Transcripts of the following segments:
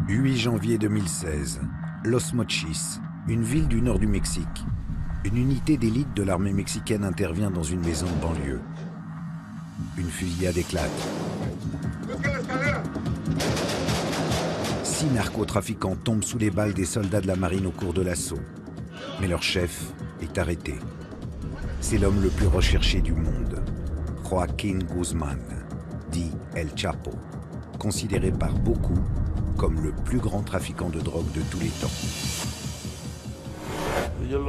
8 janvier 2016, Los Mochis, une ville du nord du Mexique. Une unité d'élite de l'armée mexicaine intervient dans une maison de banlieue. Une fusillade éclate. 6 narcotrafiquants tombent sous les balles des soldats de la marine au cours de l'assaut. Mais leur chef est arrêté. C'est l'homme le plus recherché du monde, Joaquín Guzmán, dit El Chapo, considéré par beaucoup comme le plus grand trafiquant de drogue de tous les temps.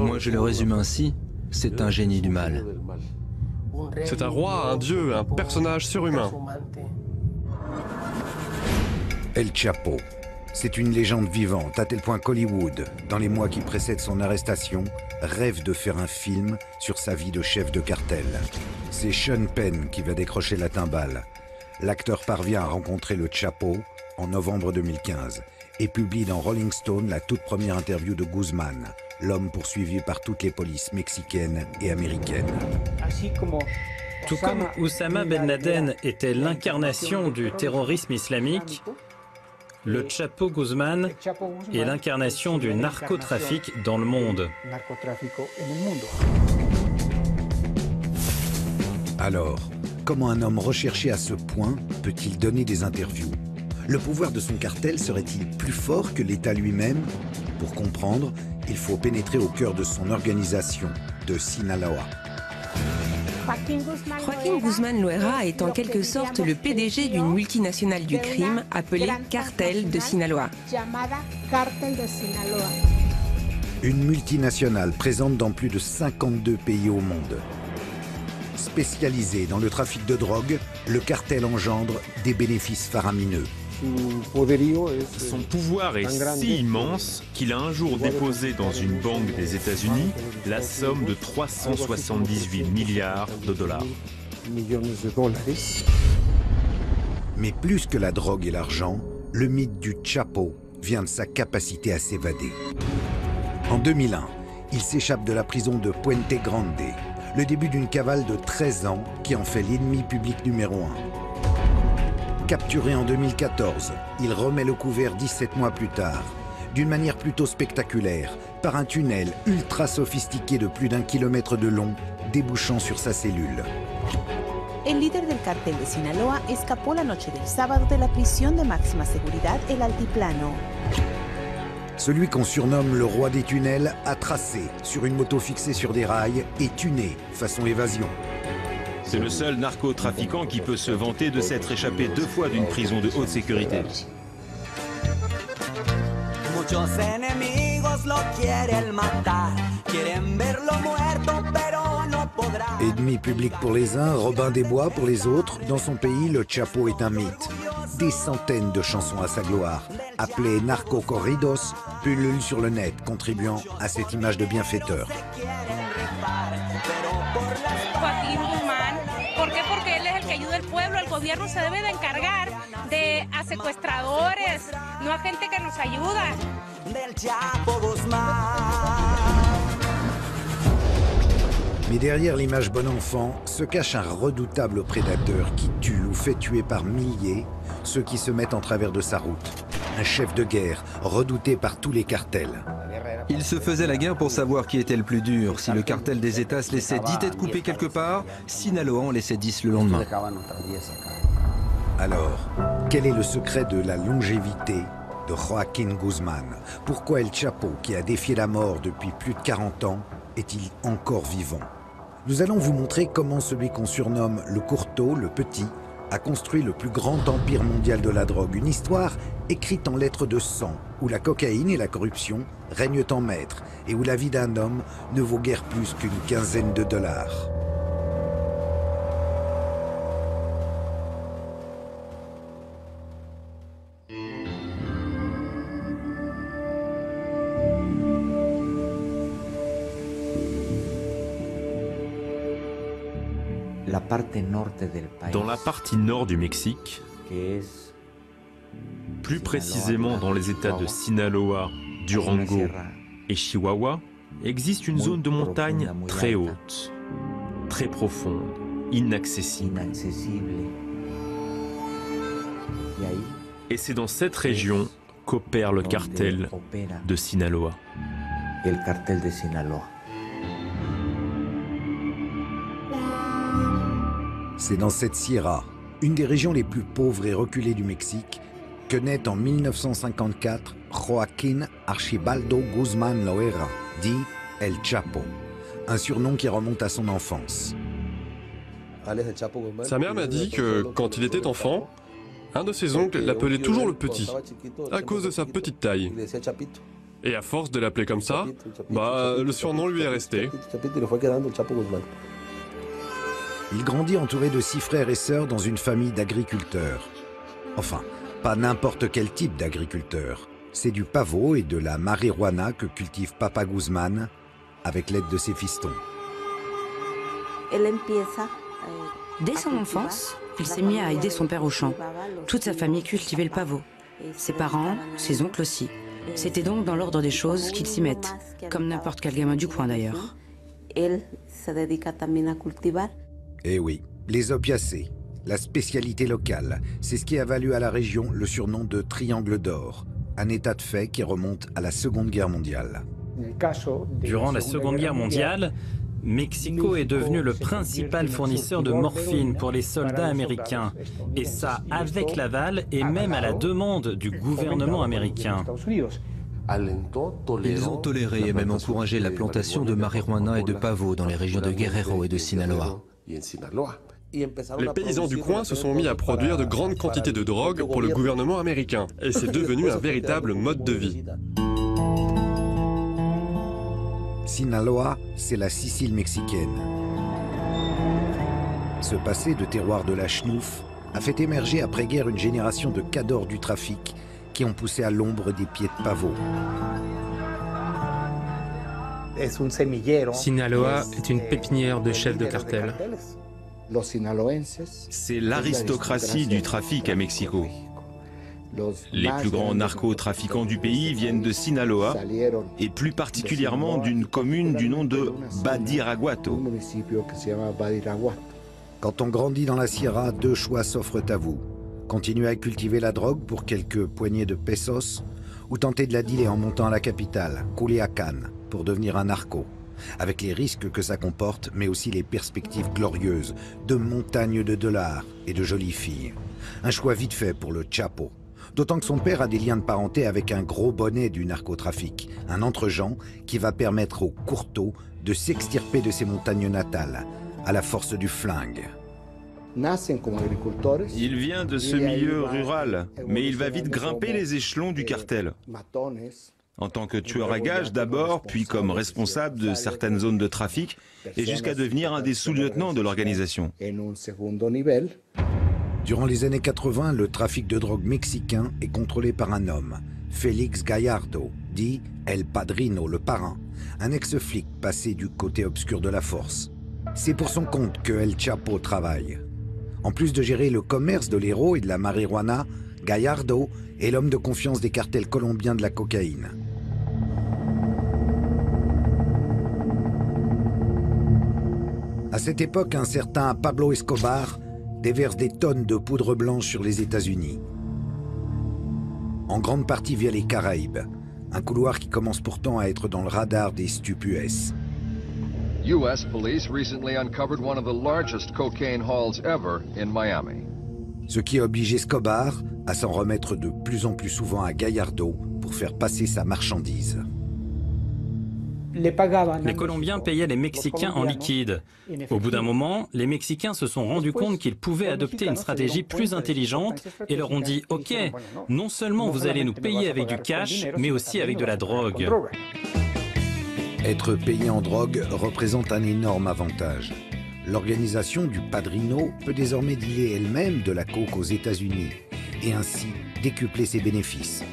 Moi je le résume ainsi, c'est un génie du mal. C'est un roi, un dieu, un personnage surhumain. El Chapo, c'est une légende vivante, à tel point qu'Hollywood, dans les mois qui précèdent son arrestation, rêve de faire un film sur sa vie de chef de cartel. C'est Sean Penn qui va décrocher la timbale. L'acteur parvient à rencontrer le Chapo en novembre 2015 et publie dans Rolling Stone la toute première interview de Guzmán, l'homme poursuivi par toutes les polices mexicaines et américaines. Tout comme Oussama Ben Laden était l'incarnation du terrorisme islamique, le Chapo Guzmán est l'incarnation du narcotrafic dans le monde. Alors, comment un homme recherché à ce point peut-il donner des interviews? Le pouvoir de son cartel serait-il plus fort que l'État lui-même? Pour comprendre, il faut pénétrer au cœur de son organisation, de Sinaloa. Joaquín Guzmán Loera est en quelque sorte le PDG d'une multinationale du crime appelée Cartel de Sinaloa. Une multinationale présente dans plus de 52 pays au monde. Spécialisé dans le trafic de drogue, le cartel engendre des bénéfices faramineux. Son pouvoir est si immense qu'il a un jour déposé dans une banque des États-Unis la somme de 378 milliards de dollars. Mais plus que la drogue et l'argent, le mythe du Chapo vient de sa capacité à s'évader. En 2001, il s'échappe de la prison de Puente Grande, le début d'une cavale de 13 ans qui en fait l'ennemi public numéro 1. Capturé en 2014, il remet le couvert 17 mois plus tard, d'une manière plutôt spectaculaire, par un tunnel ultra sophistiqué de plus d'1 kilomètre de long, débouchant sur sa cellule. El líder del cartel de Sinaloa escapó la noche del sábado de la prisión de máxima seguridad El Altiplano. Celui qu'on surnomme le roi des tunnels a tracé sur une moto fixée sur des rails et tuné façon évasion. C'est le seul narcotrafiquant qui peut se vanter de s'être échappé 2 fois d'une prison de haute sécurité. Ennemi public pour les uns, Robin des Bois pour les autres, dans son pays, le Chapo est un mythe. Des centaines de chansons à sa gloire, appelées narco-corridos, pullulent sur le net, contribuant à cette image de bienfaiteur. Joaquín Guzmán, ¿por qué? Porque él es el que ayuda al pueblo, el gobierno se debe de encargar a secuestradores, no a gente que nos ayuda. Del Chapo Guzmán. Mais derrière l'image bon enfant se cache un redoutable prédateur qui tue ou fait tuer par milliers ceux qui se mettent en travers de sa route. Un chef de guerre redouté par tous les cartels. Il se faisait la guerre pour savoir qui était le plus dur. Si le cartel des États se laissait 10 têtes coupées quelque part, Sinaloa en laissait 10 le lendemain. Alors, quel est le secret de la longévité de Joaquín Guzmán? Pourquoi El Chapo, qui a défié la mort depuis plus de 40 ans, est-il encore vivant? Nous allons vous montrer comment celui qu'on surnomme le Courteau, le Petit, a construit le plus grand empire mondial de la drogue. Une histoire écrite en lettres de sang, où la cocaïne et la corruption règnent en maître et où la vie d'un homme ne vaut guère plus qu'une quinzaine de dollars. Dans la partie nord du Mexique, plus précisément dans les États de Sinaloa, Durango et Chihuahua, existe une zone de montagne très haute, très profonde, inaccessible. Et c'est dans cette région qu'opère le cartel de Sinaloa. C'est dans cette sierra, une des régions les plus pauvres et reculées du Mexique, que naît en 1954 Joaquín Archibaldo Guzmán Loera, dit El Chapo, un surnom qui remonte à son enfance. Sa mère m'a dit que, quand il était enfant, un de ses oncles l'appelait toujours le petit, à cause de sa petite taille. Et à force de l'appeler comme ça, le surnom lui est resté. Il grandit entouré de 6 frères et sœurs dans une famille d'agriculteurs. Enfin, pas n'importe quel type d'agriculteur. C'est du pavot et de la marijuana que cultive Papa Guzmán avec l'aide de ses fistons. Dès son enfance, il s'est mis à aider son père au champ. Toute sa famille cultivait le pavot. Ses parents, ses oncles aussi. C'était donc dans l'ordre des choses qu'ils s'y mettent, comme n'importe quel gamin du coin d'ailleurs. Eh oui, les opiacés, la spécialité locale, c'est ce qui a valu à la région le surnom de Triangle d'Or, un état de fait qui remonte à la Seconde Guerre mondiale. Durant la Seconde Guerre mondiale, Mexico est devenu le principal fournisseur de morphine pour les soldats américains, et ça avec l'aval et même à la demande du gouvernement américain. Ils ont toléré et même encouragé la plantation de marijuana et de pavot dans les régions de Guerrero et de Sinaloa. Les paysans du coin se sont mis à produire de grandes quantités de drogue pour le gouvernement américain, et c'est devenu un véritable mode de vie. Sinaloa, c'est la Sicile mexicaine. Ce passé de terroir de la chenouf a fait émerger après-guerre une génération de cadors du trafic qui ont poussé à l'ombre des pieds de pavot. Sinaloa est une pépinière de chefs de cartel. C'est l'aristocratie du trafic à Mexico. Les plus grands narcotrafiquants du pays viennent de Sinaloa et plus particulièrement d'une commune du nom de Badiraguato. Quand on grandit dans la Sierra, 2 choix s'offrent à vous. Continuer à cultiver la drogue pour quelques poignées de pesos ou tenter de la dealer en montant à la capitale, Culiacán, pour devenir un narco. Avec les risques que ça comporte, mais aussi les perspectives glorieuses de montagnes de dollars et de jolies filles. Un choix vite fait pour le Chapo. D'autant que son père a des liens de parenté avec un gros bonnet du narcotrafic, un entre-gens qui va permettre aux courteaux de s'extirper de ses montagnes natales, à la force du flingue. Il vient de ce milieu rural, mais il va vite grimper les échelons du cartel. En tant que tueur à gages d'abord, puis comme responsable de certaines zones de trafic, et jusqu'à devenir un des sous-lieutenants de l'organisation. Durant les années 80, le trafic de drogue mexicain est contrôlé par un homme, Félix Gallardo, dit El Padrino, le parrain, un ex-flic passé du côté obscur de la force. C'est pour son compte que El Chapo travaille. En plus de gérer le commerce de l'héros et de la marijuana, Gallardo est l'homme de confiance des cartels colombiens de la cocaïne. À cette époque, un certain Pablo Escobar déverse des tonnes de poudre blanche sur les États-Unis. En grande partie via les Caraïbes, un couloir qui commence pourtant à être dans le radar des stupes. U.S. police recently uncovered one of the largest cocaine hauls ever in Miami. Ce qui oblige Escobar à s'en remettre de plus en plus souvent à Gallardo pour faire passer sa marchandise. Les Colombiens payaient les Mexicains en liquide. Au bout d'un moment, les Mexicains se sont rendus compte qu'ils pouvaient adopter une stratégie plus intelligente et leur ont dit « Ok, non seulement vous allez nous payer avec du cash, mais aussi avec de la drogue. » Être payé en drogue représente un énorme avantage. L'organisation du Padrino peut désormais dealer elle-même de la coke aux États-Unis et ainsi décupler ses bénéfices.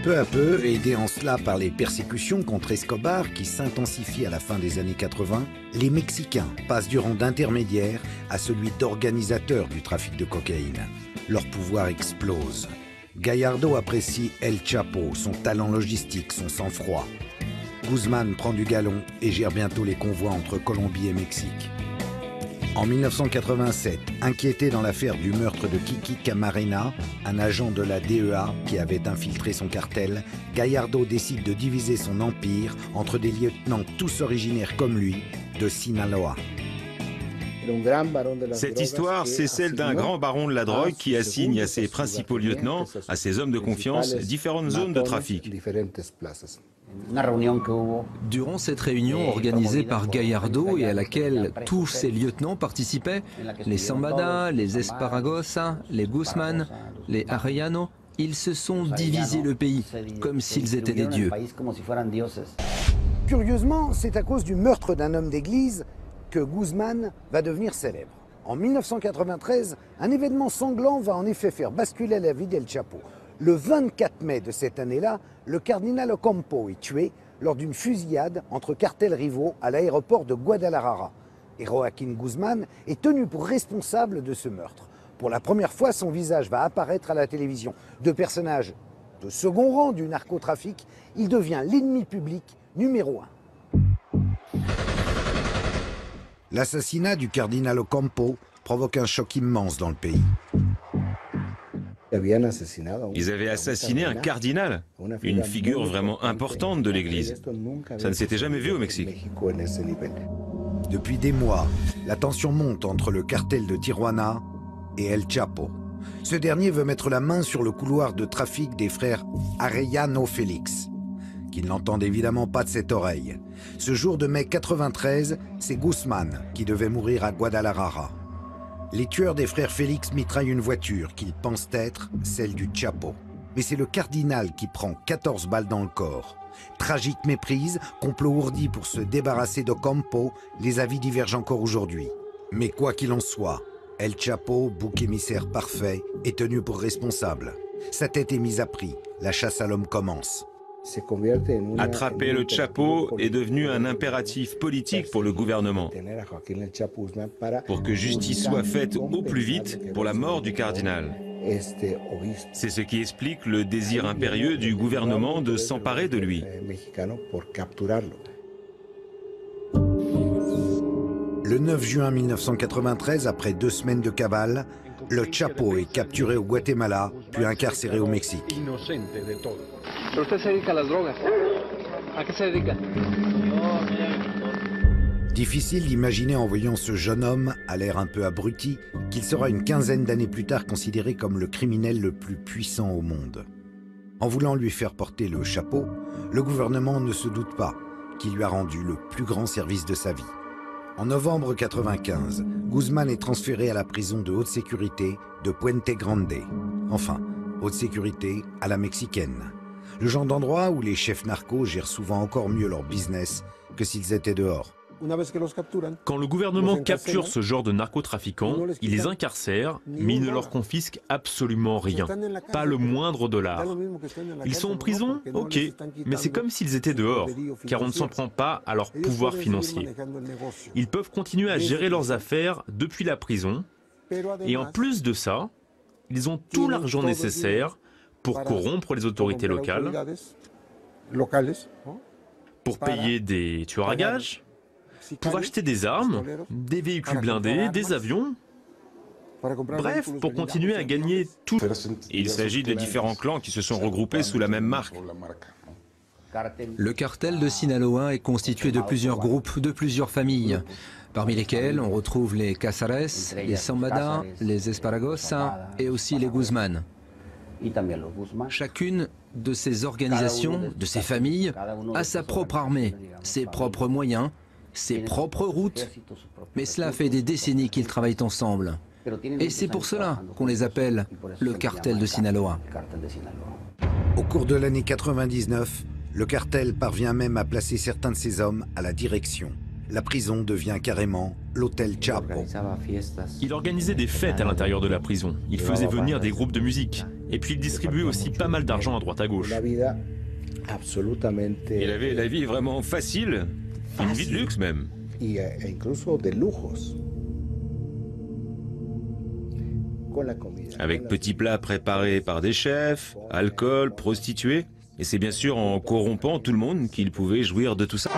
Peu à peu, aidés en cela par les persécutions contre Escobar qui s'intensifient à la fin des années 80, les Mexicains passent du rang d'intermédiaire à celui d'organisateur du trafic de cocaïne. Leur pouvoir explose. Gallardo apprécie El Chapo, son talent logistique, son sang-froid. Guzmán prend du galon et gère bientôt les convois entre Colombie et Mexique. En 1987, inquiété dans l'affaire du meurtre de Kiki Camarena, un agent de la DEA qui avait infiltré son cartel, Gallardo décide de diviser son empire entre des lieutenants tous originaires comme lui de Sinaloa. Cette histoire, c'est celle d'un grand baron de la drogue qui assigne à ses principaux lieutenants, à ses hommes de confiance, différentes zones de trafic. Durant cette réunion organisée par Gallardo et à laquelle tous ses lieutenants participaient, les Zambada, les Esparragosa, les Guzmán, les Arellano, ils se sont divisés le pays comme s'ils étaient des dieux. Curieusement, c'est à cause du meurtre d'un homme d'église que Guzmán va devenir célèbre. En 1993, un événement sanglant va en effet faire basculer la vie d'El Chapo. Le 24 mai de cette année-là, le cardinal Ocampo est tué lors d'une fusillade entre cartels rivaux à l'aéroport de Guadalajara. Et Joaquín Guzmán est tenu pour responsable de ce meurtre. Pour la première fois, son visage va apparaître à la télévision. De personnage de second rang du narcotrafic, il devient l'ennemi public numéro 1. L'assassinat du cardinal Ocampo provoque un choc immense dans le pays. Ils avaient assassiné un cardinal, une figure vraiment importante de l'Église. Ça ne s'était jamais vu au Mexique. Depuis des mois, la tension monte entre le cartel de Tijuana et El Chapo. Ce dernier veut mettre la main sur le couloir de trafic des frères Arellano Félix, qui n'entendent évidemment pas de cette oreille. Ce jour de mai 93, c'est Guzmán qui devait mourir à Guadalajara. Les tueurs des frères Félix mitraillent une voiture qu'ils pensent être celle du Chapo. Mais c'est le cardinal qui prend 14 balles dans le corps. Tragique méprise, complot ourdi pour se débarrasser d'Ocampo, les avis divergent encore aujourd'hui. Mais quoi qu'il en soit, El Chapo, bouc émissaire parfait, est tenu pour responsable. Sa tête est mise à prix, la chasse à l'homme commence. Attraper le Chapo est devenu un impératif politique pour le gouvernement, pour que justice soit faite au plus vite pour la mort du cardinal. C'est ce qui explique le désir impérieux du gouvernement de s'emparer de lui. Le 9 juin 1993, après 2 semaines de cavale, le Chapo est capturé au Guatemala, puis incarcéré au Mexique. Difficile d'imaginer en voyant ce jeune homme, à l'air un peu abruti, qu'il sera une quinzaine d'années plus tard considéré comme le criminel le plus puissant au monde. En voulant lui faire porter le chapeau, le gouvernement ne se doute pas qu'il lui a rendu le plus grand service de sa vie. En novembre 1995, Guzmán est transféré à la prison de haute sécurité de Puente Grande. Enfin, haute sécurité à la mexicaine. Le genre d'endroit où les chefs narcos gèrent souvent encore mieux leur business que s'ils étaient dehors. Quand le gouvernement capture ce genre de narcotrafiquants, il les incarcère, mais il ne leur confisque absolument rien, pas le moindre dollar. Ils sont en prison, ok, mais c'est comme s'ils étaient dehors, car on ne s'en prend pas à leur pouvoir financier. Ils peuvent continuer à gérer leurs affaires depuis la prison, et en plus de ça, ils ont tout l'argent nécessaire pour corrompre les autorités locales, pour payer des tueurs à gages, pour acheter des armes, des véhicules blindés, des avions, bref, pour continuer à gagner tout. Il s'agit de différents clans qui se sont regroupés sous la même marque. Le cartel de Sinaloa est constitué de plusieurs groupes, de plusieurs familles, parmi lesquels on retrouve les Casares, les Zambada, les Esparragosa et aussi les Guzmán. Chacune de ces organisations, de ces familles, a sa propre armée, ses propres moyens, ses propres routes, mais cela fait des décennies qu'ils travaillent ensemble. Et c'est pour cela qu'on les appelle le cartel de Sinaloa. Au cours de l'année 99, le cartel parvient même à placer certains de ses hommes à la direction. La prison devient carrément l'hôtel Chapo. Il organisait des fêtes à l'intérieur de la prison. Il faisait venir des groupes de musique. Et puis il distribuait aussi pas mal d'argent à droite à gauche. Il avait la vie vraiment facile, une vie de luxe même. Avec petits plats préparés par des chefs, alcool, prostituées. Et c'est bien sûr en corrompant tout le monde qu'il pouvait jouir de tout ça.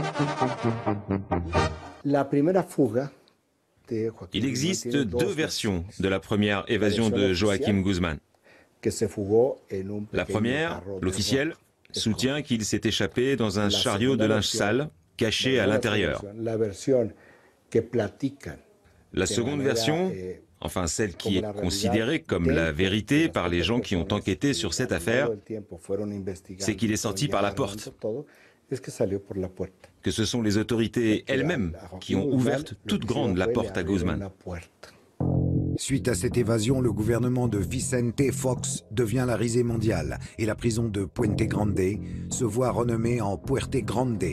Il existe deux versions de la première évasion de Joaquim Guzmán. La première, l'officielle, soutient qu'il s'est échappé dans un chariot de linge sale caché à l'intérieur. La seconde version, enfin celle qui est considérée comme la vérité par les gens qui ont enquêté sur cette affaire, c'est qu'il est sorti par la porte. Que ce sont les autorités elles-mêmes qui ont ouvert toute grande la porte à Guzmán. Suite à cette évasion, le gouvernement de Vicente Fox devient la risée mondiale et la prison de Puente Grande se voit renommée en Puerte Grande.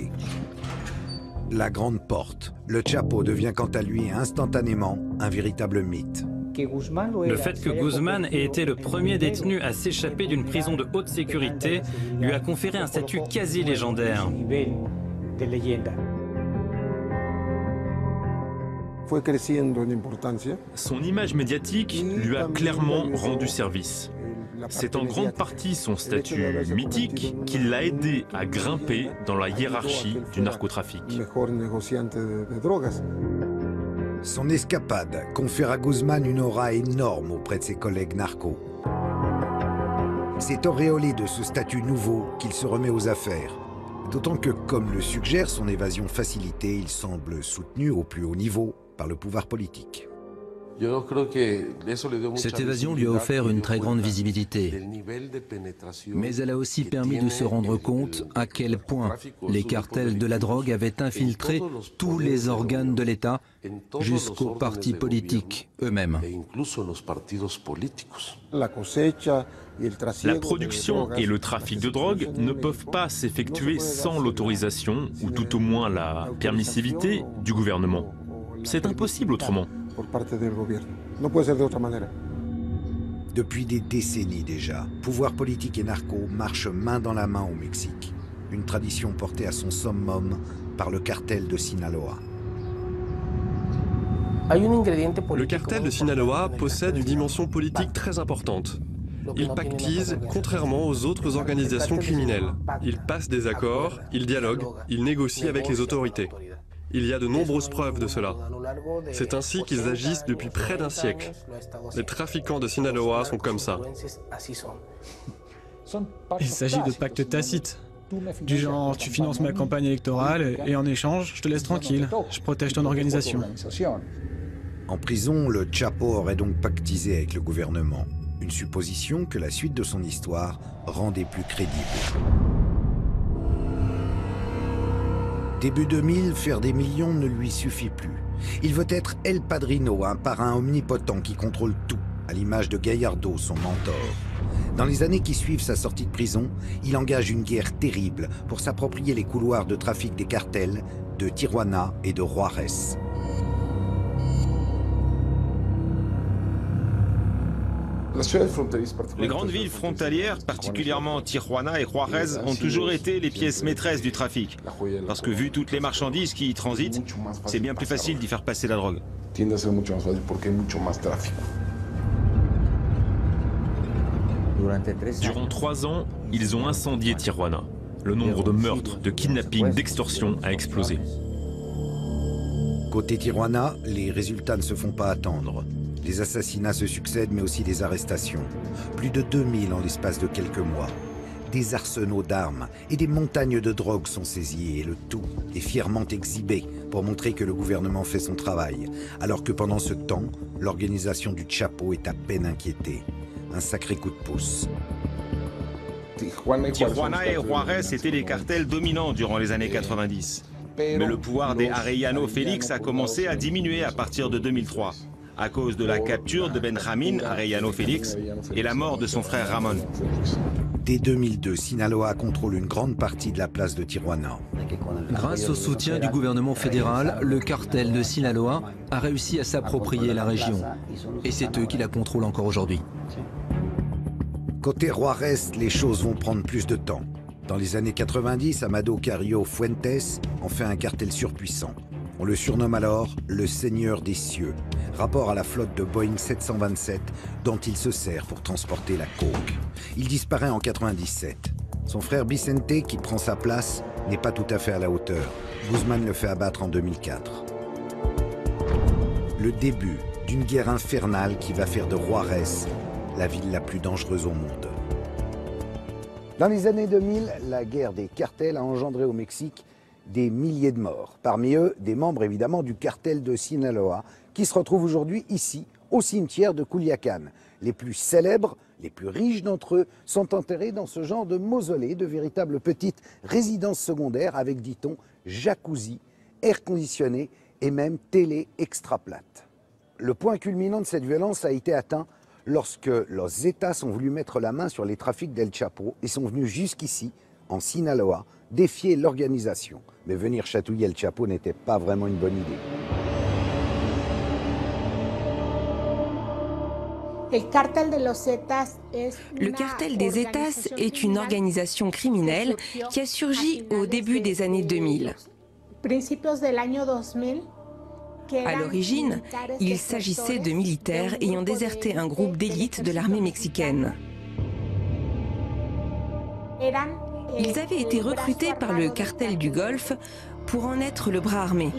La Grande Porte. Le Chapo devient quant à lui instantanément un véritable mythe. Le fait que Guzmán ait été le premier détenu à s'échapper d'une prison de haute sécurité lui a conféré un statut quasi légendaire. Son image médiatique lui a clairement rendu service. C'est en grande partie son statut mythique qui l'a aidé à grimper dans la hiérarchie du narcotrafic. Son escapade confère à Guzmán une aura énorme auprès de ses collègues narcos. C'est auréolé de ce statut nouveau qu'il se remet aux affaires. D'autant que, comme le suggère son évasion facilitée, il semble soutenu au plus haut niveau par le pouvoir politique. Cette évasion lui a offert une très grande visibilité, mais elle a aussi permis de se rendre compte à quel point les cartels de la drogue avaient infiltré tous les organes de l'État jusqu'aux partis politiques eux-mêmes. La production et le trafic de drogue ne peuvent pas s'effectuer sans l'autorisation, ou tout au moins la permissivité, du gouvernement. C'est impossible autrement. Depuis des décennies déjà, pouvoir politique et narco marchent main dans la main au Mexique. Une tradition portée à son summum par le cartel de Sinaloa. Le cartel de Sinaloa possède une dimension politique très importante. Il pactise contrairement aux autres organisations criminelles. Il passe des accords, il dialogue, il négocie avec les autorités. Il y a de nombreuses preuves de cela. C'est ainsi qu'ils agissent depuis près d'un siècle. Les trafiquants de Sinaloa sont comme ça. Il s'agit de pactes tacites. Du genre, tu finances ma campagne électorale et en échange, je te laisse tranquille. Je protège ton organisation. En prison, le Chapo aurait donc pactisé avec le gouvernement. Une supposition que la suite de son histoire rendait plus crédible. Début 2000, faire des millions ne lui suffit plus. Il veut être El Padrino, un parrain omnipotent qui contrôle tout, à l'image de Gallardo, son mentor. Dans les années qui suivent sa sortie de prison, il engage une guerre terrible pour s'approprier les couloirs de trafic des cartels de Tijuana et de Juárez. Les grandes villes frontalières, particulièrement Tijuana et Juárez, ont toujours été les pièces maîtresses du trafic. Parce que vu toutes les marchandises qui y transitent, c'est bien plus facile d'y faire passer la drogue. Durant 3 ans, ils ont incendié Tijuana. Le nombre de meurtres, de kidnappings, d'extorsions a explosé. Côté Tijuana, les résultats ne se font pas attendre. Les assassinats se succèdent, mais aussi des arrestations. Plus de 2000 en l'espace de quelques mois. Des arsenaux d'armes et des montagnes de drogue sont saisis, et le tout est fièrement exhibé pour montrer que le gouvernement fait son travail, alors que pendant ce temps, l'organisation du Chapo est à peine inquiétée. Un sacré coup de pouce. Tijuana et Juárez étaient les cartels dominants durant les années 90. Mais le pouvoir des Arellano Félix a commencé à diminuer à partir de 2003. À cause de la capture de Benjamín Arellano Félix et la mort de son frère Ramón. Dès 2002, Sinaloa contrôle une grande partie de la place de Tijuana. Grâce au soutien du gouvernement fédéral, le cartel de Sinaloa a réussi à s'approprier la région. Et c'est eux qui la contrôlent encore aujourd'hui. Côté Juárez, les choses vont prendre plus de temps. Dans les années 90, Amado Carrillo Fuentes en fait un cartel surpuissant. On le surnomme alors le Seigneur des cieux, rapport à la flotte de Boeing 727 dont il se sert pour transporter la coke. Il disparaît en 97. Son frère Vicente, qui prend sa place, n'est pas tout à fait à la hauteur. Guzmán le fait abattre en 2004. le début d'une guerre infernale qui va faire de Juárez la ville la plus dangereuse au monde. Dans les années 2000, la guerre des cartels a engendré au Mexique des milliers de morts. Parmi eux, des membres évidemment du cartel de Sinaloa, qui se retrouvent aujourd'hui ici, au cimetière de Culiacán. Les plus célèbres, les plus riches d'entre eux sont enterrés dans ce genre de mausolée, de véritables petites résidences secondaires avec, dit-on, jacuzzi, air conditionné et même télé extra plate. Le point culminant de cette violence a été atteint lorsque los Zetas ont voulu mettre la main sur les trafics d'El Chapo et sont venus jusqu'ici, en Sinaloa, défier l'organisation. Mais venir chatouiller El Chapo n'était pas vraiment une bonne idée. Le cartel des Zetas est une organisation criminelle qui a surgi au début des années 2000. À l'origine, il s'agissait de militaires ayant déserté un groupe d'élite de l'armée mexicaine. Ils avaient été recrutés par le cartel du Golfe pour en être le bras armé.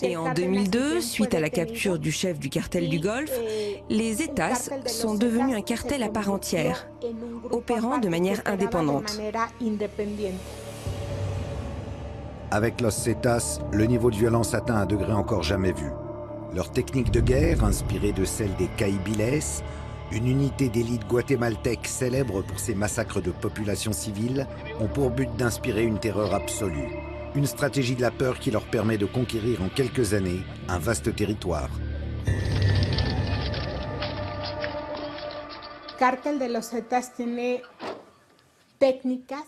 Et en 2002, suite à la capture du chef du cartel du Golfe, les Zetas sont devenus un cartel à part entière, opérant de manière indépendante. Avec los Zetas, le niveau de violence atteint un degré encore jamais vu. Leur technique de guerre, inspirée de celle des Caibiles, une unité d'élite guatémaltèque célèbre pour ses massacres de populations civiles, ont pour but d'inspirer une terreur absolue. Une stratégie de la peur qui leur permet de conquérir en quelques années un vaste territoire.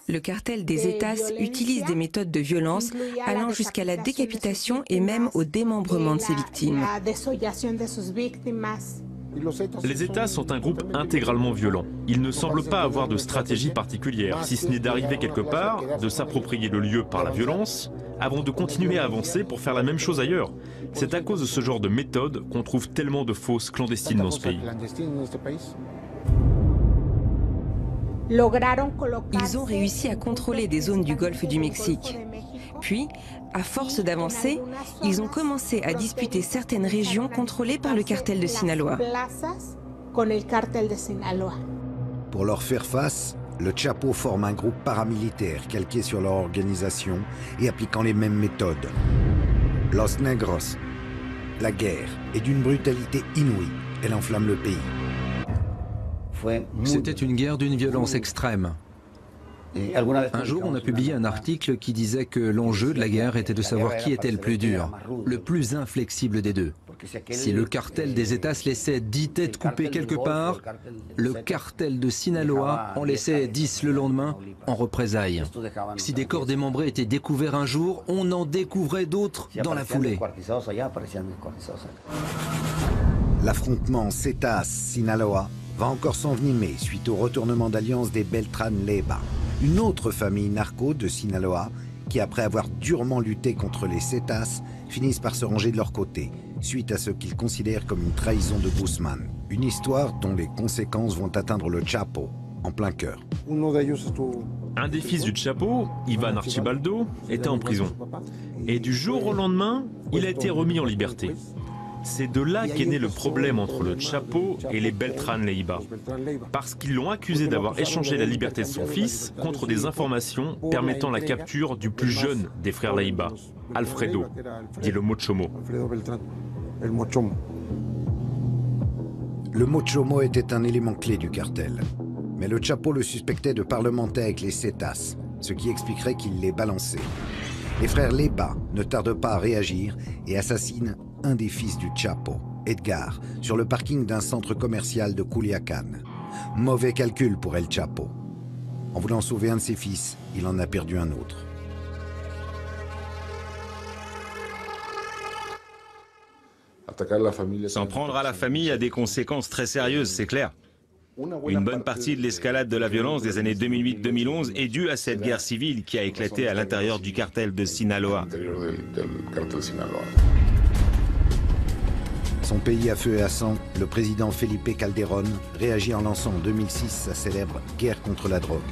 Le cartel des Zetas utilise des méthodes de violence allant jusqu'à la décapitation et même au démembrement de ses victimes. Les Zetas sont un groupe intégralement violent. Ils ne semblent pas avoir de stratégie particulière, si ce n'est d'arriver quelque part, de s'approprier le lieu par la violence, avant de continuer à avancer pour faire la même chose ailleurs. C'est à cause de ce genre de méthode qu'on trouve tellement de fosses clandestines dans ce pays. Ils ont réussi à contrôler des zones du golfe du Mexique. Puis, à force d'avancer, ils ont commencé à disputer certaines régions contrôlées par le cartel de Sinaloa. Pour leur faire face, le Chapo forme un groupe paramilitaire calqué sur leur organisation et appliquant les mêmes méthodes. Los Negros. La guerre est d'une brutalité inouïe. Elle enflamme le pays. C'était une guerre d'une violence extrême. Un jour, on a publié un article qui disait que l'enjeu de la guerre était de savoir qui était le plus dur, le plus inflexible des deux. Si le cartel des Zetas laissait 10 têtes coupées quelque part, le cartel de Sinaloa en laissait 10 le lendemain en représailles. Si des corps démembrés étaient découverts un jour, on en découvrait d'autres dans la foulée. L'affrontement Zetas-Sinaloa va encore s'envenimer suite au retournement d'alliance des Beltrán Leiva, une autre famille narco de Sinaloa qui, après avoir durement lutté contre les Zetas, finissent par se ranger de leur côté, suite à ce qu'ils considèrent comme une trahison de Guzmán. Une histoire dont les conséquences vont atteindre le Chapo en plein cœur. Un des fils du Chapo, Ivan Archibaldo, était en prison. Et du jour au lendemain, il a été remis en liberté. C'est de là qu'est né le problème entre le Chapo et les Beltrán Leiva, parce qu'ils l'ont accusé d'avoir échangé la liberté de son fils contre des informations permettant la capture du plus jeune des frères Leiva, Alfredo, dit le Mochomo. Le Mochomo était un élément clé du cartel, mais le Chapo le suspectait de parlementer avec les Zetas, ce qui expliquerait qu'il les balançait. Les frères Leiva ne tardent pas à réagir et assassinent un des fils du Chapo, Edgar, sur le parking d'un centre commercial de Culiacán. Mauvais calcul pour El Chapo. En voulant sauver un de ses fils, il en a perdu un autre. S'en prendre à la famille a des conséquences très sérieuses, c'est clair. Une bonne partie de l'escalade de la violence des années 2008-2011 est due à cette guerre civile qui a éclaté à l'intérieur du cartel de Sinaloa. Son pays à feu et à sang, le président Felipe Calderón réagit en lançant en 2006 sa célèbre guerre contre la drogue.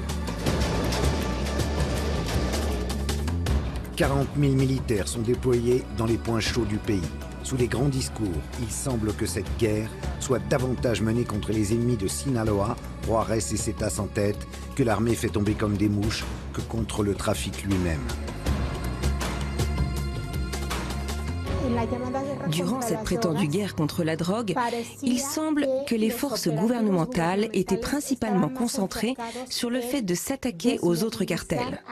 40 000 militaires sont déployés dans les points chauds du pays. Sous les grands discours, il semble que cette guerre soit davantage menée contre les ennemis de Sinaloa, Juárez et Zetas en tête, que l'armée fait tomber comme des mouches, que contre le trafic lui-même. Durant cette prétendue guerre contre la drogue, il semble que les forces gouvernementales étaient principalement concentrées sur le fait de s'attaquer aux autres cartels.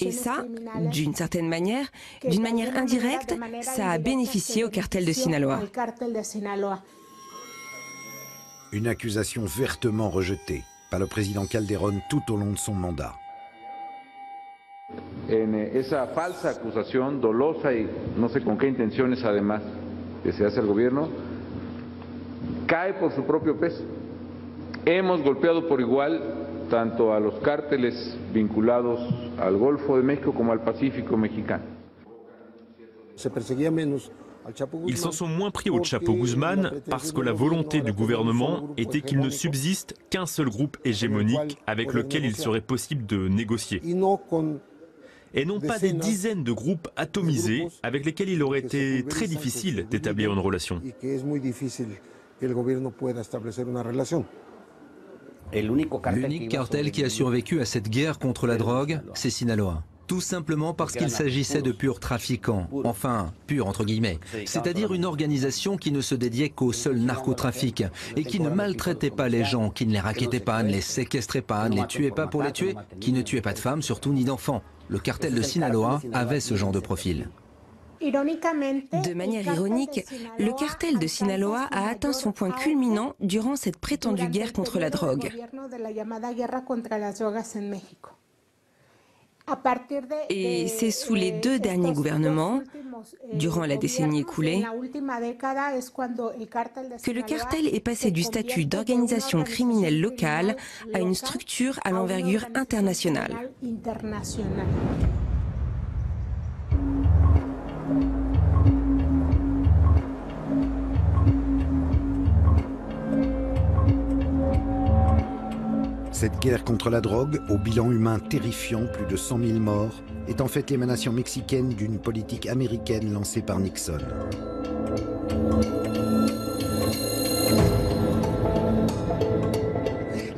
Et ça, d'une certaine manière, d'une manière indirecte, ça a bénéficié au cartel de Sinaloa. Une accusation vertement rejetée par le président Calderón tout au long de son mandat. En esa falsa acusación dolosa y no sé con qué intenciones además que se hace al gobierno, cae por su propio peso. Hemos golpeado por igual tanto a los cárteles vinculados al Golfo de México como al Pacífico mexicano. Se perseguía menos. Ils s'en sont moins pris au Chapo Guzmán parce que la volonté du gouvernement était qu'il ne subsiste qu'un seul groupe hégémonique avec lequel il serait possible de négocier. Et non pas des dizaines de groupes atomisés avec lesquels il aurait été très difficile d'établir une relation. L'unique cartel qui a survécu à cette guerre contre la drogue, c'est Sinaloa. Tout simplement parce qu'il s'agissait de purs trafiquants, enfin, purs entre guillemets, c'est-à-dire une organisation qui ne se dédiait qu'au seul narcotrafic et qui ne maltraitait pas les gens, qui ne les rackettait pas, ne les séquestrait pas, ne les tuait pas pour les tuer, qui ne tuait pas de femmes, surtout ni d'enfants. Le cartel de Sinaloa avait ce genre de profil. De manière ironique, le cartel de Sinaloa a atteint son point culminant durant cette prétendue guerre contre la drogue. Et c'est sous les 2 derniers gouvernements, durant la décennie écoulée, que le cartel est passé du statut d'organisation criminelle locale à une structure à l'envergure internationale. Cette guerre contre la drogue, au bilan humain terrifiant, plus de 100 000 morts, est en fait l'émanation mexicaine d'une politique américaine lancée par Nixon.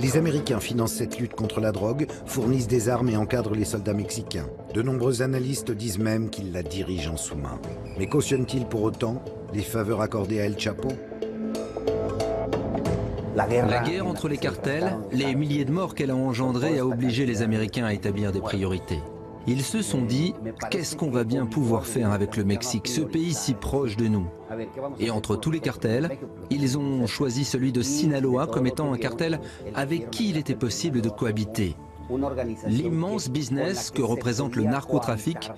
Les Américains financent cette lutte contre la drogue, fournissent des armes et encadrent les soldats mexicains. De nombreux analystes disent même qu'ils la dirigent en sous-main. Mais cautionnent-ils pour autant les faveurs accordées à El Chapo ? La guerre entre les cartels, les milliers de morts qu'elle a engendrés a obligé les Américains à établir des priorités. Ils se sont dit, qu'est-ce qu'on va bien pouvoir faire avec le Mexique, ce pays si proche de nous? Et entre tous les cartels, ils ont choisi celui de Sinaloa comme étant un cartel avec qui il était possible de cohabiter. L'immense business que représente le narcotrafic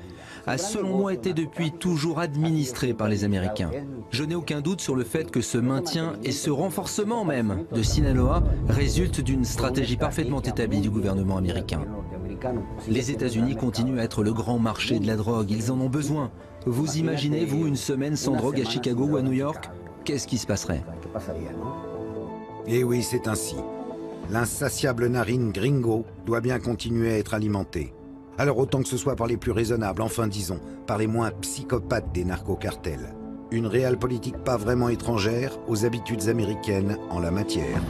a selon moi été depuis toujours administré par les Américains. Je n'ai aucun doute sur le fait que ce maintien et ce renforcement même de Sinaloa résultent d'une stratégie parfaitement établie du gouvernement américain. Les États-Unis continuent à être le grand marché de la drogue, ils en ont besoin. Vous imaginez, vous, une semaine sans drogue à Chicago ou à New York? Qu'est-ce qui se passerait? Eh oui, c'est ainsi. L'insatiable narine gringo doit bien continuer à être alimentée. Alors autant que ce soit par les plus raisonnables, enfin disons, par les moins psychopathes des narcocartels. Une réelle politique pas vraiment étrangère aux habitudes américaines en la matière.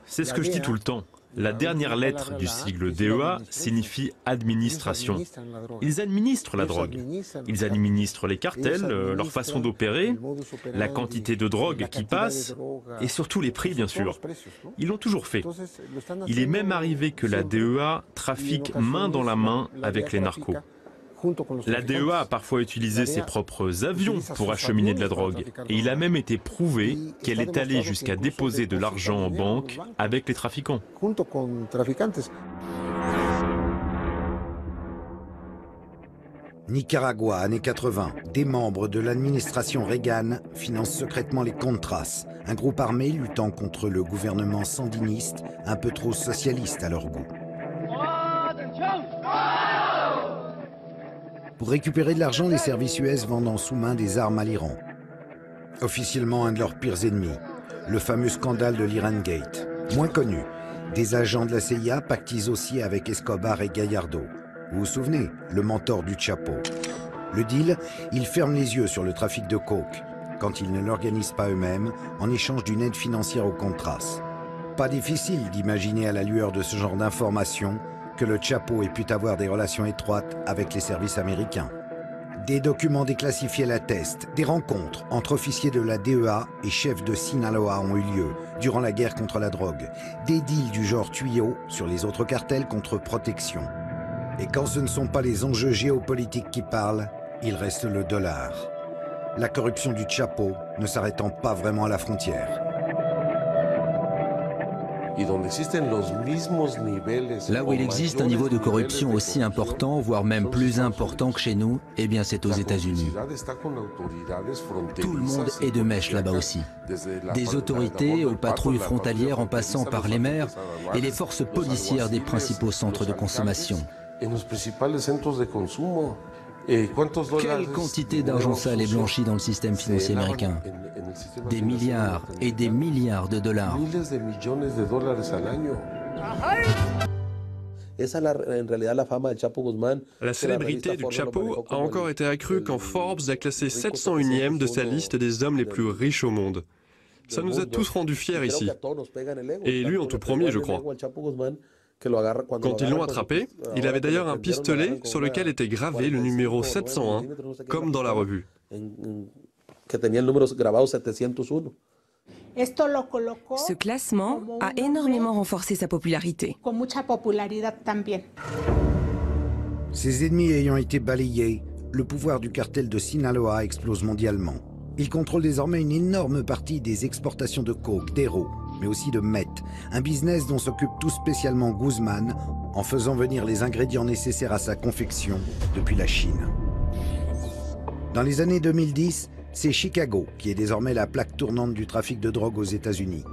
C'est ce que je dis tout le temps. La dernière lettre du sigle DEA signifie administration. Ils administrent la drogue. Ils administrent les cartels, leur façon d'opérer, la quantité de drogue qui passe et surtout les prix, bien sûr. Ils l'ont toujours fait. Il est même arrivé que la DEA trafique main dans la main avec les narcos. La DEA a parfois utilisé ses propres avions pour acheminer de la drogue et il a même été prouvé qu'elle est allée jusqu'à déposer de l'argent en banque avec les trafiquants. Nicaragua, années 80, des membres de l'administration Reagan financent secrètement les Contras, un groupe armé luttant contre le gouvernement sandiniste, un peu trop socialiste à leur goût. Pour récupérer de l'argent, les services US vendent en sous-main des armes à l'Iran. Officiellement un de leurs pires ennemis, le fameux scandale de l'Iran Gate. Moins connu, Des agents de la CIA pactisent aussi avec Escobar et Gallardo. Vous vous souvenez, le mentor du Chapo. Le deal, ils ferment les yeux sur le trafic de coke, quand ils ne l'organisent pas eux-mêmes, en échange d'une aide financière aux Contras. Pas difficile d'imaginer à la lueur de ce genre d'informations que le Chapo ait pu avoir des relations étroites avec les services américains. Des documents déclassifiés l'attestent, des rencontres entre officiers de la DEA et chefs de Sinaloa ont eu lieu durant la guerre contre la drogue. Des deals du genre tuyau sur les autres cartels contre protection. Et quand ce ne sont pas les enjeux géopolitiques qui parlent, il reste le dollar. La corruption du Chapo ne s'arrêtant pas vraiment à la frontière. Là où il existe un niveau de corruption aussi important, voire même plus important que chez nous, eh bien c'est aux États-Unis. Tout le monde est de mèche là-bas aussi. Des autorités aux patrouilles frontalières en passant par les maires et les forces policières des principaux centres de consommation. Quelle quantité d'argent sale est blanchi dans le système financier américain? Des milliards et des milliards de dollars. La célébrité du Chapo a encore été accrue quand Forbes l'a classé 701e de sa liste des hommes les plus riches au monde. Ça nous a tous rendus fiers ici. Et lui en tout premier, je crois. Quand ils l'ont attrapé, il avait d'ailleurs un pistolet sur lequel était gravé le numéro 701, comme dans la revue. Ce classement a énormément renforcé sa popularité. Ses ennemis ayant été balayés, le pouvoir du cartel de Sinaloa explose mondialement. Il contrôle désormais une énorme partie des exportations de coke, d'héros, mais aussi de meth, un business dont s'occupe tout spécialement Guzman en faisant venir les ingrédients nécessaires à sa confection depuis la Chine. Dans les années 2010, c'est Chicago qui est désormais la plaque tournante du trafic de drogue aux États-Unis.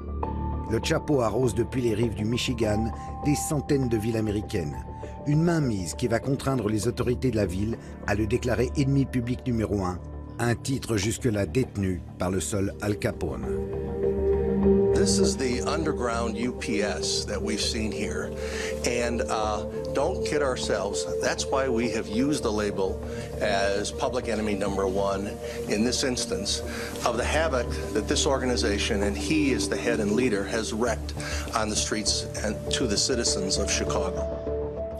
Le Chapo arrose depuis les rives du Michigan des centaines de villes américaines. Une mainmise qui va contraindre les autorités de la ville à le déclarer ennemi public numéro 1, un titre jusque-là détenu par le seul Al Capone. This is the underground UPS that we've seen here. And don't kid ourselves, that's why we have used the label as public enemy #1 in this instance of the havoc that this organization, and he is the head and leader, has wreaked on the streets and to the citizens of Chicago.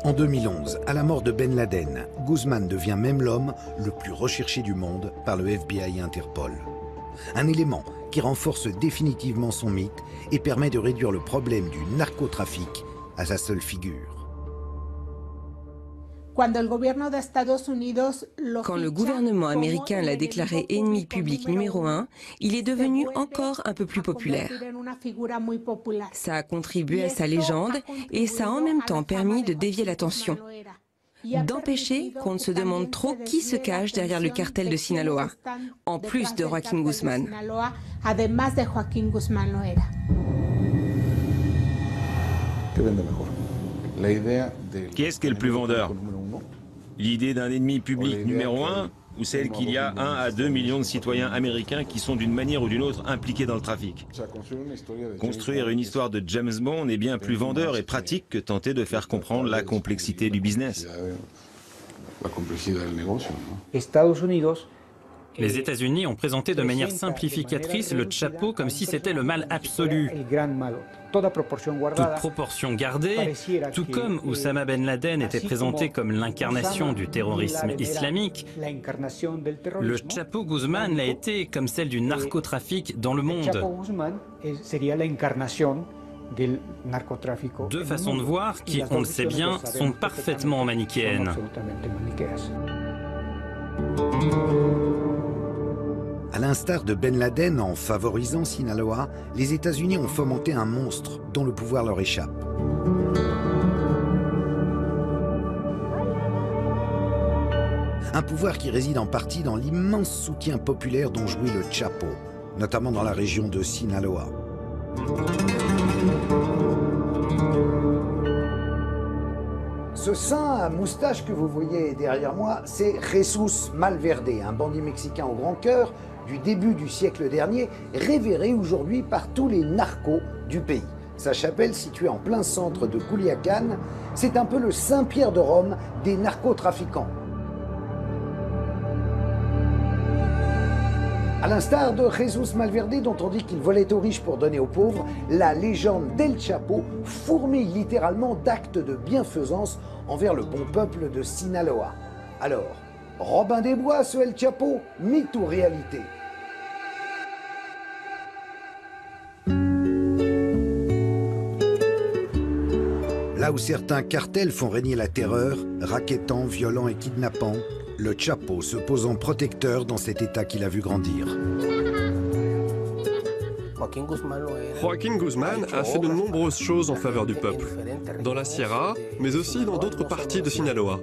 En 2011, à la mort de Ben Laden, Guzman devient même l'homme le plus recherché du monde par le FBI et Interpol. Un élément qui renforce définitivement son mythe et permet de réduire le problème du narcotrafic à sa seule figure. Quand le gouvernement américain l'a déclaré ennemi public numéro 1, il est devenu encore un peu plus populaire. Ça a contribué à sa légende et ça a en même temps permis de dévier l'attention, d'empêcher qu'on ne se demande trop qui se cache derrière le cartel de Sinaloa, en plus de Joaquín Guzmán. Qui est-ce qui est le plus vendeur? L'idée d'un ennemi public numéro 1 ou celle qu'il y a 1 à 2 millions de citoyens américains qui sont d'une manière ou d'une autre impliqués dans le trafic? Construire une histoire de James Bond est bien plus vendeur et pratique que tenter de faire comprendre la complexité du business. Les États-Unis ont présenté de manière simplificatrice le Chapo comme si c'était le mal absolu. Toute proportion gardée, tout comme Oussama Ben Laden était présenté comme l'incarnation du terrorisme islamique, le Chapo Guzmán l'a été comme celle du narcotrafic dans le monde. Deux façons de voir qui, on le sait bien, sont parfaitement manichéennes. À l'instar de Ben Laden, en favorisant Sinaloa, les États-Unis ont fomenté un monstre dont le pouvoir leur échappe. Un pouvoir qui réside en partie dans l'immense soutien populaire dont jouit le Chapo, notamment dans la région de Sinaloa. Ce saint à moustache que vous voyez derrière moi, c'est Jesús Malverde, un bandit mexicain au grand cœur du début du siècle dernier, révéré aujourd'hui par tous les narcos du pays. Sa chapelle, située en plein centre de Culiacán, c'est un peu le Saint-Pierre de Rome des narcotrafiquants. À l'instar de Jesus Malverde, dont on dit qu'il volait aux riches pour donner aux pauvres, la légende d'El Chapo fourmille littéralement d'actes de bienfaisance envers le bon peuple de Sinaloa. Alors, Robin des Bois, ce El Chapo, mythe ou réalité? Là où certains cartels font régner la terreur, rackettant, violant et kidnappant, le Chapo se pose en protecteur dans cet état qu'il a vu grandir. Joaquín Guzmán a fait de nombreuses choses en faveur du peuple, dans la Sierra, mais aussi dans d'autres parties de Sinaloa.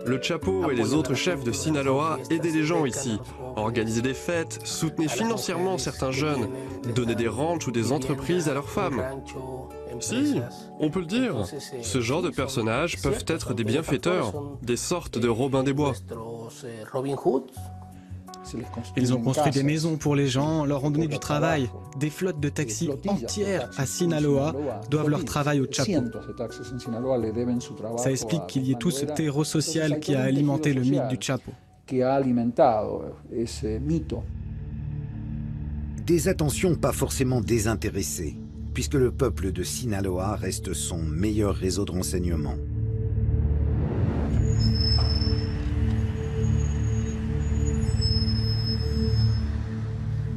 Le Chapo et les autres chefs de Sinaloa aidaient les gens ici, organisaient des fêtes, soutenaient financièrement certains jeunes, donnaient des ranchs ou des entreprises à leurs femmes. Si, on peut le dire. Ce genre de personnages peuvent être des bienfaiteurs, des sortes de Robin des Bois. Ils ont construit des maisons pour les gens, leur ont donné du travail. Des flottes de taxis entières à Sinaloa doivent leur travail au Chapo. Ça explique qu'il y ait tout ce terreau social qui a alimenté le mythe du Chapo. Des attentions pas forcément désintéressées, puisque le peuple de Sinaloa reste son meilleur réseau de renseignement.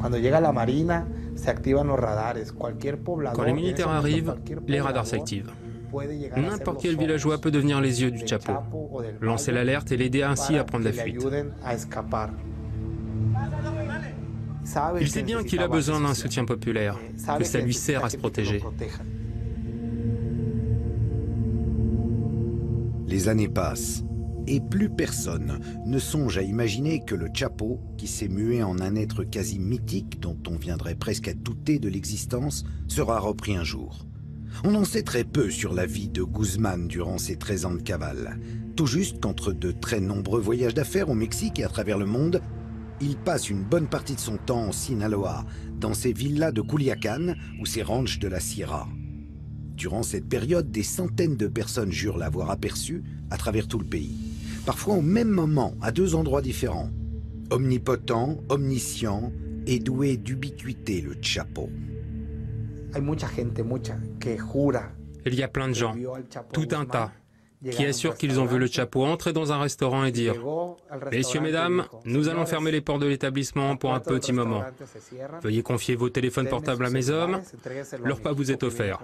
Quand les militaires arrivent, les radars s'activent. N'importe quel villageois peut devenir les yeux du Chapo, lancer l'alerte et l'aider ainsi à prendre la fuite. Il sait bien qu'il a besoin d'un soutien populaire, que ça lui sert à se protéger. Les années passent, et plus personne ne songe à imaginer que le Chapo, qui s'est mué en un être quasi mythique dont on viendrait presque à douter de l'existence, sera repris un jour. On en sait très peu sur la vie de Guzmán durant ses 13 ans de cavale. Tout juste qu'entre de très nombreux voyages d'affaires au Mexique et à travers le monde, il passe une bonne partie de son temps en Sinaloa, dans ses villas de Culiacán ou ses ranchs de la Sierra. Durant cette période, des centaines de personnes jurent l'avoir aperçu à travers tout le pays. Parfois au même moment, à deux endroits différents. Omnipotent, omniscient et doué d'ubiquité, le Chapo. Il y a plein de gens, tout un tas, qui assurent qu'ils ont vu le Chapo entrer dans un restaurant et dire « Messieurs, mesdames, nous allons fermer les portes de l'établissement pour un petit moment. Veuillez confier vos téléphones portables à mes hommes, le repas vous est offert. »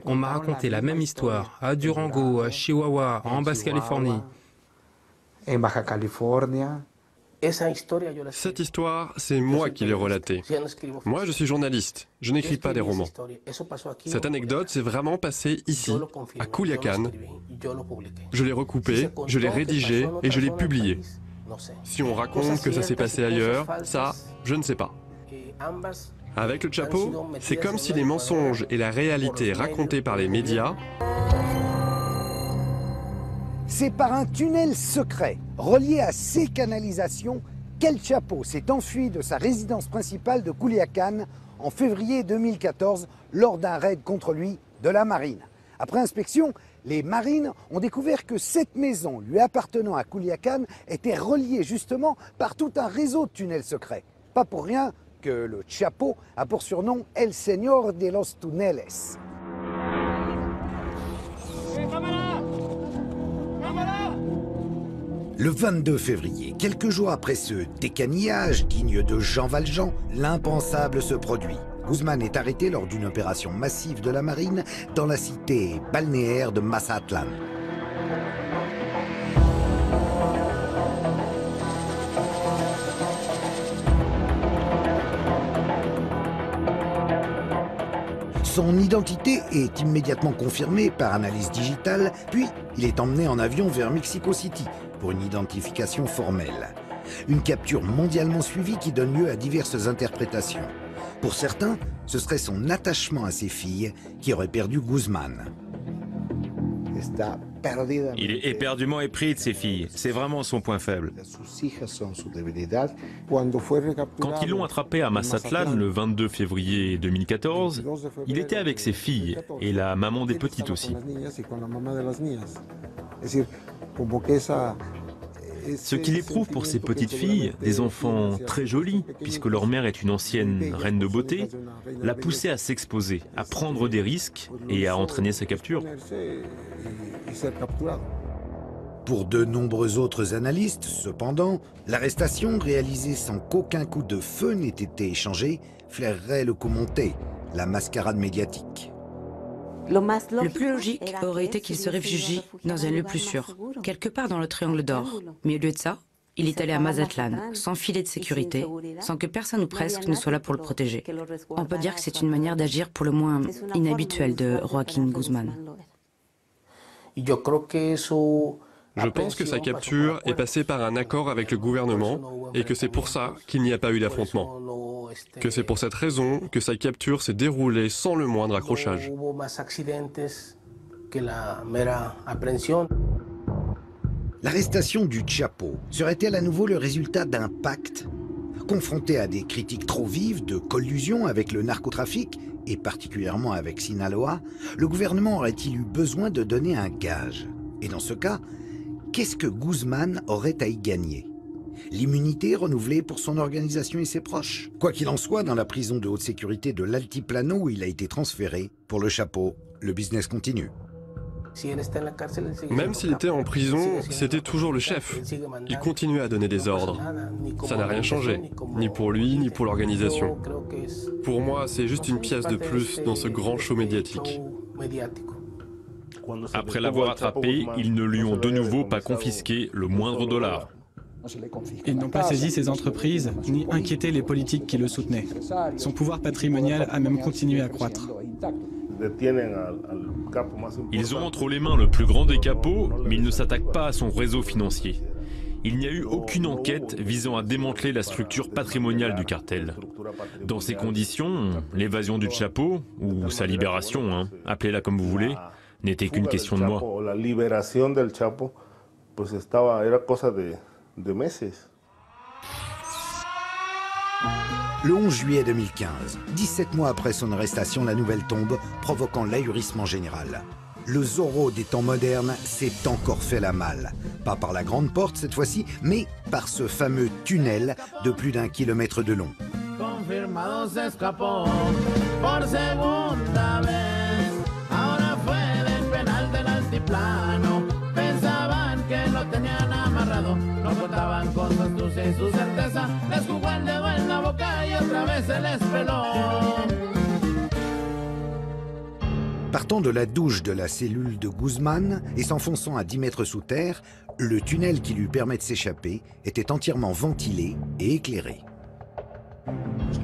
On m'a raconté la même histoire à Durango, à Chihuahua, en Basse-Californie. Cette histoire, c'est moi qui l'ai relatée. Moi, je suis journaliste, je n'écris pas des romans. Cette anecdote s'est vraiment passée ici, à Culiacán. Je l'ai recoupée, je l'ai rédigée et je l'ai publiée. Si on raconte que ça s'est passé ailleurs, ça, je ne sais pas. Avec le Chapo, c'est comme si les mensonges et la réalité racontée par les médias... C'est par un tunnel secret, relié à ces canalisations, qu'El Chapo s'est enfui de sa résidence principale de Culiacán en février 2014 lors d'un raid contre lui de la marine. Après inspection, les marines ont découvert que cette maison lui appartenant à Culiacán était reliée justement par tout un réseau de tunnels secrets. Pas pour rien que le Chapo a pour surnom El Señor de los Tuneles. Le 22 février, quelques jours après ce décanillage digne de Jean Valjean, l'impensable se produit. Guzmán est arrêté lors d'une opération massive de la marine dans la cité balnéaire de Mazatlán. Son identité est immédiatement confirmée par analyse digitale, puis il est emmené en avion vers Mexico City pour une identification formelle. Une capture mondialement suivie qui donne lieu à diverses interprétations. Pour certains, ce serait son attachement à ses filles qui aurait perdu Guzmán. Il est éperdument épris de ses filles. C'est vraiment son point faible. Quand ils l'ont attrapé à Mazatlán le 22 février 2014, il était avec ses filles et la maman des petites aussi. Ce qu'il éprouve pour ses petites filles, des enfants très jolis, puisque leur mère est une ancienne reine de beauté, l'a poussé à s'exposer, à prendre des risques et à entraîner sa capture. Pour de nombreux autres analystes, cependant, l'arrestation réalisée sans qu'aucun coup de feu n'ait été échangé flairerait le coup monté, la mascarade médiatique. Le plus logique aurait été qu'il se réfugie dans un lieu plus sûr, quelque part dans le triangle d'or. Mais au lieu de ça, il est allé à Mazatlán, sans filet de sécurité, sans que personne ou presque ne soit là pour le protéger. On peut dire que c'est une manière d'agir pour le moins inhabituelle de Joaquín Guzmán. Je pense que sa capture est passée par un accord avec le gouvernement et que c'est pour ça qu'il n'y a pas eu d'affrontement. Que c'est pour cette raison que sa capture s'est déroulée sans le moindre accrochage. L'arrestation du Chapo serait-elle à nouveau le résultat d'un pacte? Confronté à des critiques trop vives de collusion avec le narcotrafic, et particulièrement avec Sinaloa, le gouvernement aurait-il eu besoin de donner un gage? Et dans ce cas, qu'est-ce que Guzmán aurait à y gagner? L'immunité renouvelée pour son organisation et ses proches? Quoi qu'il en soit, dans la prison de haute sécurité de l'Altiplano où il a été transféré, pour le Chapo, le business continue. Même s'il était en prison, c'était toujours le chef. Il continuait à donner des ordres. Ça n'a rien changé, ni pour lui, ni pour l'organisation. Pour moi, c'est juste une pièce de plus dans ce grand show médiatique. Après l'avoir attrapé, ils ne lui ont de nouveau pas confisqué le moindre dollar. Ils n'ont pas saisi ses entreprises, ni inquiété les politiques qui le soutenaient. Son pouvoir patrimonial a même continué à croître. Ils ont entre les mains le plus grand des capos, mais ils ne s'attaquent pas à son réseau financier. Il n'y a eu aucune enquête visant à démanteler la structure patrimoniale du cartel. Dans ces conditions, l'évasion du Chapo, ou sa libération, appelez-la comme vous voulez, n'était qu'une question de mois. Le 11 juillet 2015, 17 mois après son arrestation, la nouvelle tombe, provoquant l'ahurissement général. Le Zorro des temps modernes s'est encore fait la malle. Pas par la grande porte cette fois-ci, mais par ce fameux tunnel de plus d'1 kilomètre de long. Partant de la douche de la cellule de Guzmán et s'enfonçant à 10 mètres sous terre, le tunnel qui lui permet de s'échapper était entièrement ventilé et éclairé.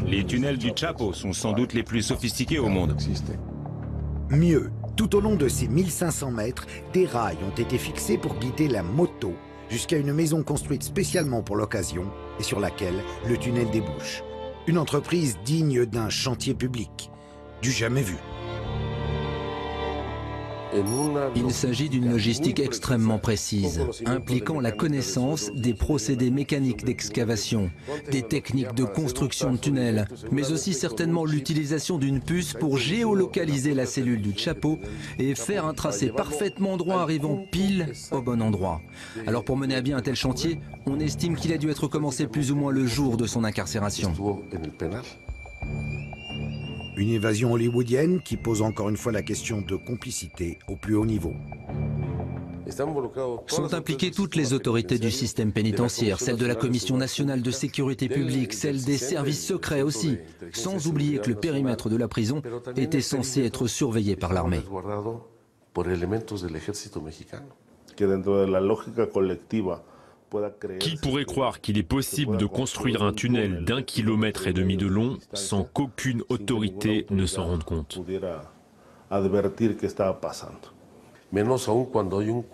Les tunnels du Chapo sont sans doute les plus sophistiqués au monde. Mieux, tout au long de ces 1500 mètres, des rails ont été fixés pour guider la moto jusqu'à une maison construite spécialement pour l'occasion et sur laquelle le tunnel débouche. Une entreprise digne d'un chantier public, du jamais vu. Il s'agit d'une logistique extrêmement précise, impliquant la connaissance des procédés mécaniques d'excavation, des techniques de construction de tunnels, mais aussi certainement l'utilisation d'une puce pour géolocaliser la cellule du Chapo et faire un tracé parfaitement droit arrivant pile au bon endroit. Alors pour mener à bien un tel chantier, on estime qu'il a dû être commencé plus ou moins le jour de son incarcération. Une évasion hollywoodienne qui pose encore une fois la question de complicité au plus haut niveau. Sont impliquées toutes les autorités du système pénitentiaire, celle de la Commission nationale de sécurité publique, celle des services secrets aussi, sans oublier que le périmètre de la prison était censé être surveillé par l'armée. Qui pourrait croire qu'il est possible de construire un tunnel d'1,5 kilomètre de long sans qu'aucune autorité ne s'en rende compte?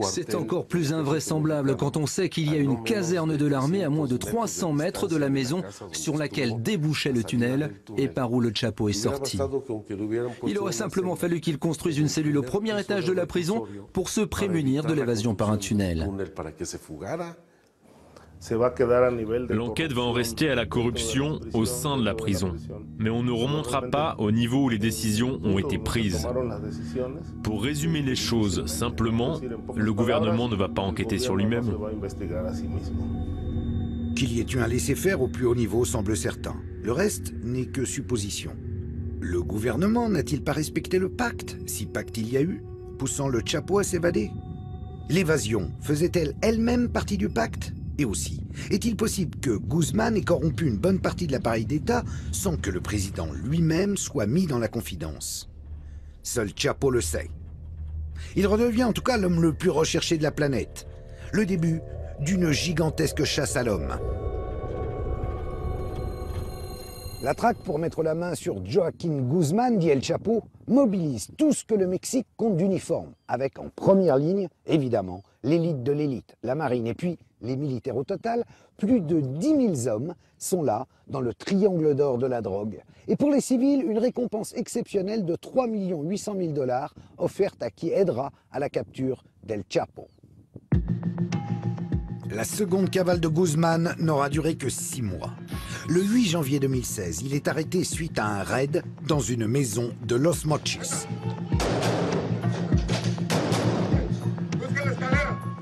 C'est encore plus invraisemblable quand on sait qu'il y a une caserne de l'armée à moins de 300 mètres de la maison sur laquelle débouchait le tunnel et par où le Chapo est sorti. Il aurait simplement fallu qu'il construise une cellule au premier étage de la prison pour se prémunir de l'évasion par un tunnel. L'enquête va en rester à la corruption au sein de la prison. Mais on ne remontera pas au niveau où les décisions ont été prises. Pour résumer les choses simplement, le gouvernement ne va pas enquêter sur lui-même. Qu'il y ait eu un laisser-faire au plus haut niveau semble certain. Le reste n'est que supposition. Le gouvernement n'a-t-il pas respecté le pacte, si pacte il y a eu, poussant le Chapo à s'évader? L'évasion faisait-elle elle-même partie du pacte? Et aussi, est-il possible que Guzmán ait corrompu une bonne partie de l'appareil d'État sans que le président lui-même soit mis dans la confidence? Seul Chapo le sait. Il redevient en tout cas l'homme le plus recherché de la planète. Le début d'une gigantesque chasse à l'homme. La traque pour mettre la main sur Joaquín Guzmán, dit El Chapo, mobilise tout ce que le Mexique compte d'uniforme, avec en première ligne, évidemment, l'élite de l'élite, la marine, et puis les militaires au total. Plus de 10 000 hommes sont là, dans le triangle d'or de la drogue. Et pour les civils, une récompense exceptionnelle de 3 800 000 $ offerte à qui aidera à la capture d'El Chapo. La seconde cavale de Guzmán n'aura duré que 6 mois. Le 8 janvier 2016, il est arrêté suite à un raid dans une maison de Los Mochis.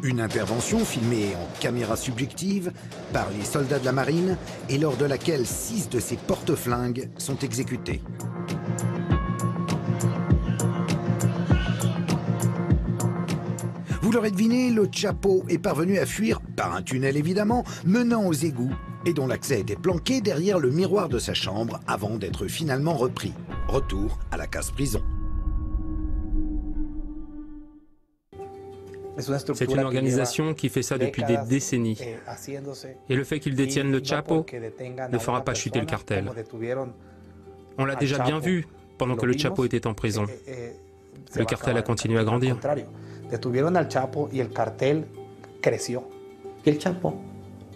Une intervention filmée en caméra subjective par les soldats de la marine et lors de laquelle 6 de ses porte-flingues sont exécutés. Vous l'aurez deviné, le Chapo est parvenu à fuir, par un tunnel évidemment, menant aux égouts et dont l'accès était planqué derrière le miroir de sa chambre avant d'être finalement repris. Retour à la case prison. C'est une organisation qui fait ça depuis des décennies. Et le fait qu'ils détiennent le Chapo ne fera pas chuter le cartel. On l'a déjà bien vu pendant que le Chapo était en prison. Le cartel a continué à grandir. Detuvieron al Chapo y el cartel creció. El Chapo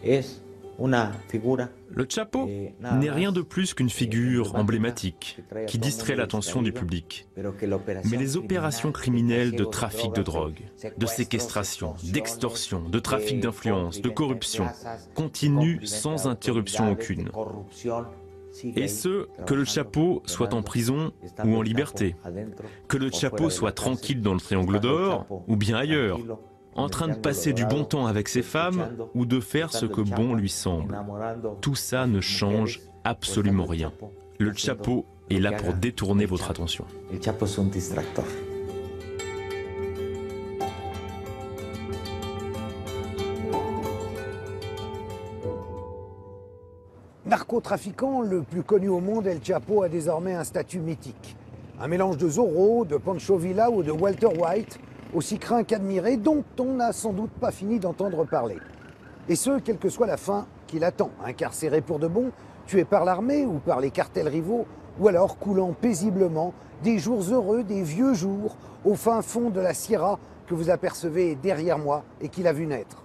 es una figura. Le Chapo n'est rien de plus qu'une figure emblématique qui distrait l'attention du public. Mais les opérations criminelles de trafic de drogue, de séquestration, d'extorsion, de trafic d'influence, de corruption continuent sans interruption aucune. Et ce, que le Chapo soit en prison ou en liberté, que le Chapo soit tranquille dans le triangle d'or ou bien ailleurs, en train de passer du bon temps avec ses femmes ou de faire ce que bon lui semble. Tout ça ne change absolument rien. Le Chapo est là pour détourner votre attention. Narcotrafiquant le plus connu au monde, El Chapo a désormais un statut mythique. Un mélange de Zorro, de Pancho Villa ou de Walter White, aussi craint qu'admiré, dont on n'a sans doute pas fini d'entendre parler. Et ce, quelle que soit la fin qui l'attend, incarcéré pour de bon, tué par l'armée ou par les cartels rivaux, ou alors coulant paisiblement des jours heureux, des vieux jours, au fin fond de la Sierra que vous apercevez derrière moi et qu'il a vu naître.